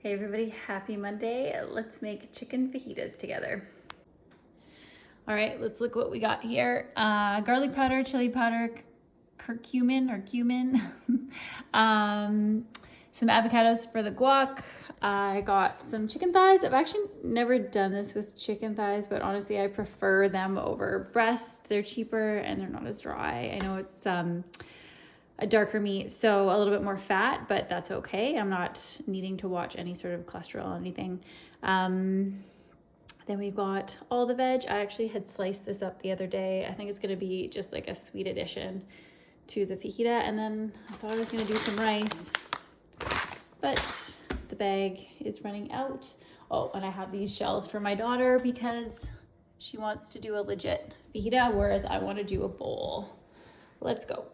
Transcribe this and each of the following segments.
Hey everybody, happy Monday. Let's make chicken fajitas together. All right, let's look what we got here. Garlic powder, chili powder, curcumin or cumin, some avocados for the guac. I got some chicken thighs. I've actually never done this with chicken thighs, but honestly, I prefer them over breast. They're cheaper and they're not as dry. I know it's a darker meat, so a little bit more fat, but that's okay. I'm not needing to watch any sort of cholesterol or anything. Then we've got all the veg. I actually had sliced this up the other day. I think it's gonna be just like a sweet addition to the fajita. And then I thought I was gonna do some rice, but the bag is running out. Oh, and I have these shells for my daughter because she wants to do a legit fajita, whereas I wanna do a bowl. Let's go.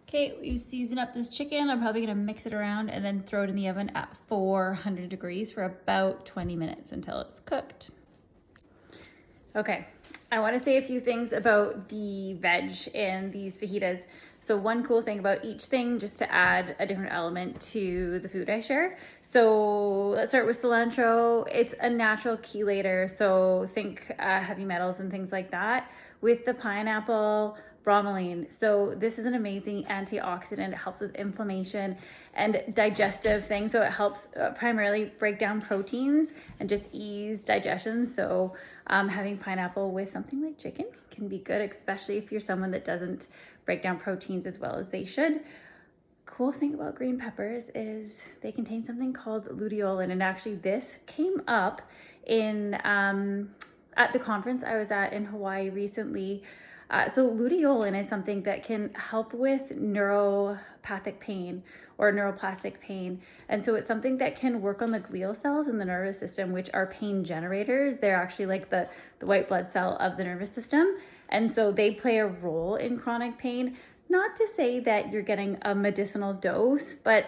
Okay, we've seasoned up this chicken. I'm probably gonna mix it around and then throw it in the oven at 400 degrees for about 20 minutes until it's cooked. Okay, I wanna say a few things about the veg in these fajitas. So one cool thing about each thing, just to add a different element to the food I share. So let's start with cilantro. It's a natural chelator, so think heavy metals and things like that. With the pineapple, bromelain. So this is an amazing antioxidant. It helps with inflammation and digestive things. So it helps primarily break down proteins and just ease digestion. So having pineapple with something like chicken can be good, especially if you're someone that doesn't break down proteins as well as they should. Cool thing about green peppers is they contain something called luteolin, and actually this came up in at the conference I was at in Hawaii recently. So luteolin is something that can help with neuropathic pain or neuroplastic pain. And so it's something that can work on the glial cells in the nervous system, which are pain generators. They're actually like the white blood cell of the nervous system. And so they play a role in chronic pain. Not to say that you're getting a medicinal dose, but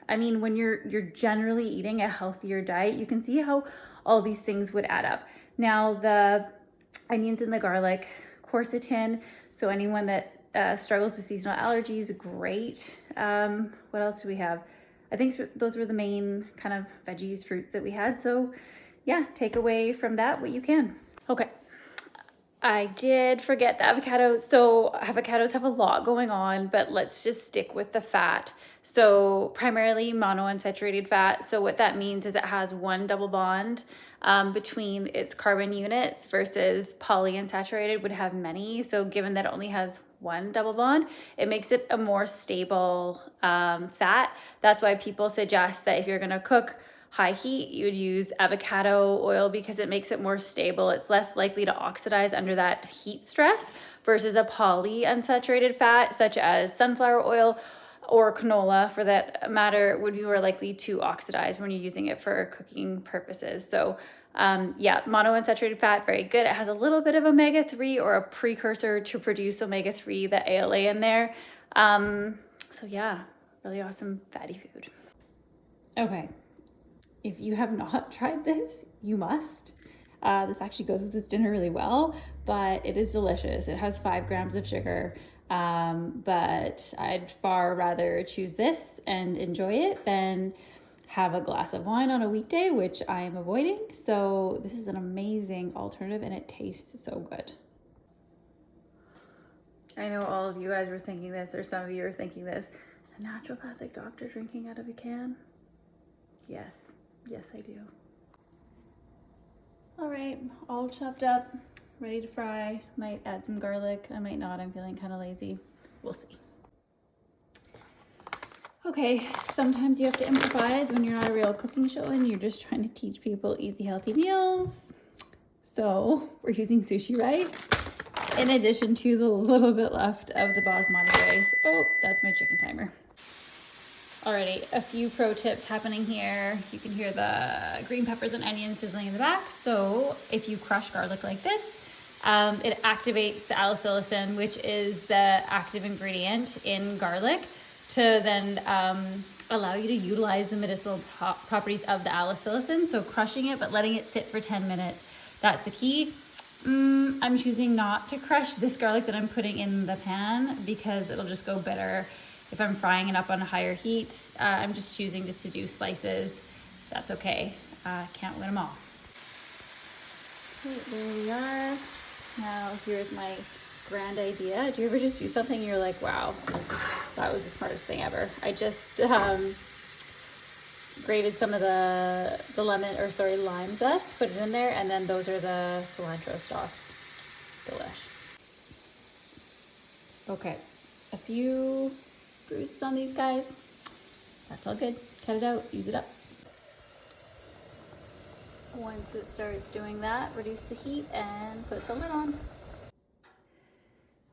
I mean, when you're generally eating a healthier diet, you can see how all these things would add up. Now, the onions and the garlic, quercetin, so anyone that struggles with seasonal allergies, great. What else do we have? I think those were the main kind of veggies, fruits that we had. So yeah, take away from that what you can. Okay, I did forget the avocados. So avocados have a lot going on, but let's just stick with the fat. So primarily monounsaturated fat. So what that means is it has one double bond between its carbon units versus polyunsaturated would have many. So given that it only has one double bond, it makes it a more stable fat. That's why people suggest that if you're gonna cook high heat, you would use avocado oil because it makes it more stable. It's less likely to oxidize under that heat stress versus a polyunsaturated fat such as sunflower oil or canola for that matter would be more likely to oxidize when you're using it for cooking purposes. So yeah, monounsaturated fat, very good. It has a little bit of omega-3 or a precursor to produce omega-3, the ALA in there. So yeah, really awesome fatty food. Okay. If you have not tried this, you must. This actually goes with this dinner really well, but it is delicious. It has 5 grams of sugar, but I'd far rather choose this and enjoy it than have a glass of wine on a weekday, which I am avoiding. So this is an amazing alternative and it tastes so good. I know all of you guys were thinking this, or some of you are thinking this. A naturopathic doctor drinking out of a can? Yes. Yes, I do. All right, all chopped up, ready to fry. Might add some garlic, I might not, I'm feeling kind of lazy. We'll see. Okay, sometimes you have to improvise when you're not a real cooking show and you're just trying to teach people easy, healthy meals. So we're using sushi rice in addition to the little bit left of the basmati rice. Oh, that's my chicken timer. Alrighty, a few pro tips happening here. You can hear the green peppers and onions sizzling in the back. So if you crush garlic like this, it activates the allicin, which is the active ingredient in garlic, to then allow you to utilize the medicinal properties of the allicin. So crushing it, but letting it sit for 10 minutes. That's the key. I'm choosing not to crush this garlic that I'm putting in the pan because it'll just go bitter if I'm frying it up on a higher heat. I'm just choosing to do slices that's okay. Can't win them all. Okay, there we are. Now here's my grand idea. Do you ever just do something and you're like, wow, that was the smartest thing ever? I just grated some of the lime zest, put it in there, and then those are the cilantro stalks. Delish. Okay, a few bruises on these guys. That's all good. Cut it out, use it up. Once it starts doing that, reduce the heat and put the lid on.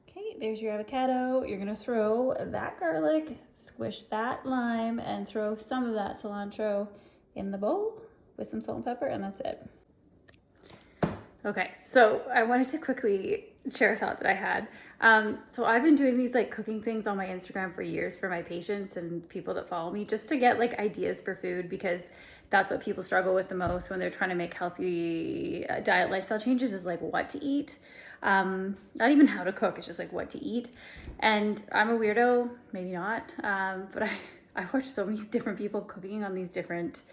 Okay, there's your avocado. You're gonna throw that garlic, squish that lime, and throw some of that cilantro in the bowl with some salt and pepper, and that's it. Okay, so I wanted to quickly share a thought that I had. So I've been doing these like cooking things on my Instagram for years for my patients and people that follow me, just to get like ideas for food, because that's what people struggle with the most when they're trying to make healthy diet lifestyle changes, is like what to eat. Not even how to cook, it's just like what to eat. And I'm a weirdo, maybe not, but I watch so many different people cooking on these different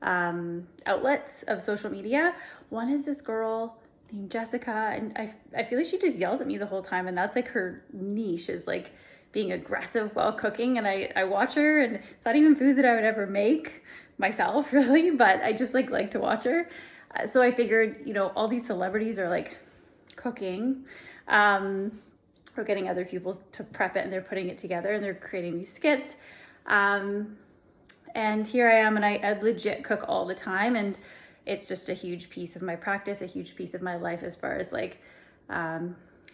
outlets of social media. One is this girl named Jessica, and I feel like she just yells at me the whole time, and that's like her niche, is like being aggressive while cooking. And I watch her, and it's not even food that I would ever make myself really, but I just like to watch her. So I figured, you know, all these celebrities are like cooking, or getting other people to prep it, and they're putting it together and they're creating these skits. And here I am, and I legit cook all the time, and it's just a huge piece of my practice, a huge piece of my life, as far as like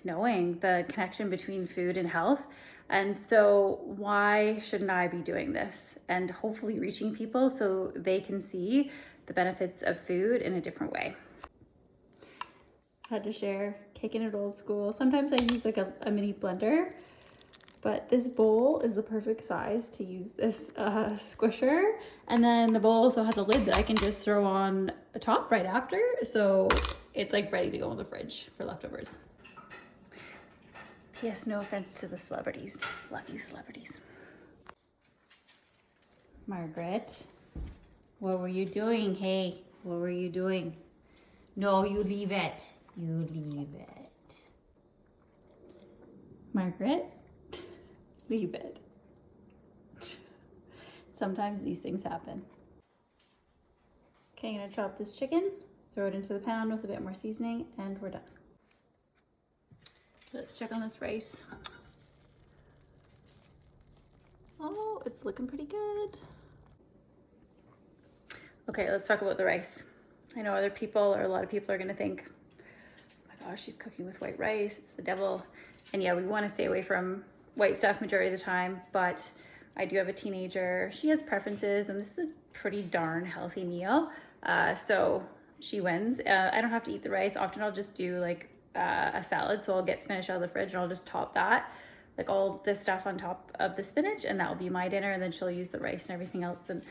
knowing the connection between food and health. And so why shouldn't I be doing this and hopefully reaching people so they can see the benefits of food in a different way? Had to share, kicking it old school. Sometimes I use like a mini blender, but this bowl is the perfect size to use this squisher. And then the bowl also has a lid that I can just throw on the top right after. So it's like ready to go in the fridge for leftovers. P.S. No offense to the celebrities. Love you, celebrities. Margaret, what were you doing? Hey, what were you doing? No, you leave it. You leave it. Margaret, leave it. Sometimes these things happen. Okay, I'm gonna chop this chicken, throw it into the pan with a bit more seasoning, and we're done. Let's check on this rice. Oh, it's looking pretty good. Okay, let's talk about the rice. I know other people, or a lot of people, are gonna think, oh my gosh, she's cooking with white rice, it's the devil. And yeah, we wanna stay away from white stuff majority of the time, but I do have a teenager. She has preferences, and this is a pretty darn healthy meal. So she wins. I don't have to eat the rice. Often I'll just do like a salad. So I'll get spinach out of the fridge and I'll just top that, like all this stuff on top of the spinach, and that will be my dinner. And then she'll use the rice and everything else and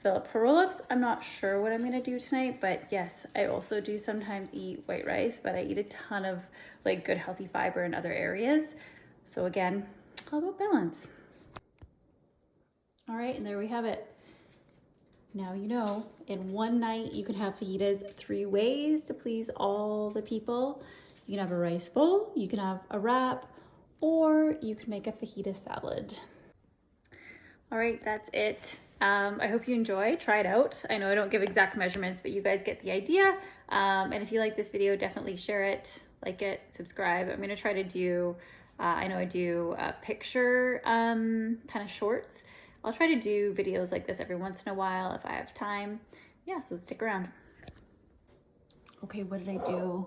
fill up her roll-ups. I'm not sure what I'm gonna do tonight, but yes, I also do sometimes eat white rice, but I eat a ton of like good healthy fiber in other areas. So again, all about balance. All right, and there we have it. Now you know, in one night you can have fajitas 3 ways to please all the people. You can have a rice bowl, you can have a wrap, or you can make a fajita salad. All right, that's it. I hope you enjoy, try it out. I know I don't give exact measurements, but you guys get the idea. And if you like this video, definitely share it, like it, subscribe. I'm gonna try to do, I know I do picture kind of shorts. I'll try to do videos like this every once in a while if I have time. Yeah, so stick around. Okay, what did I do?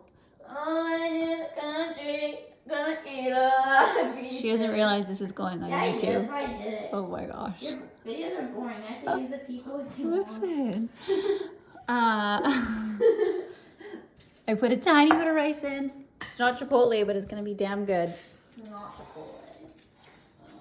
She doesn't realize this is going on YouTube. Yeah, that's why I did it. Oh my gosh. Your videos are boring. I have to give the people what you want. I put a tiny bit of rice in. It's not Chipotle, but it's gonna be damn good. It's not Chipotle.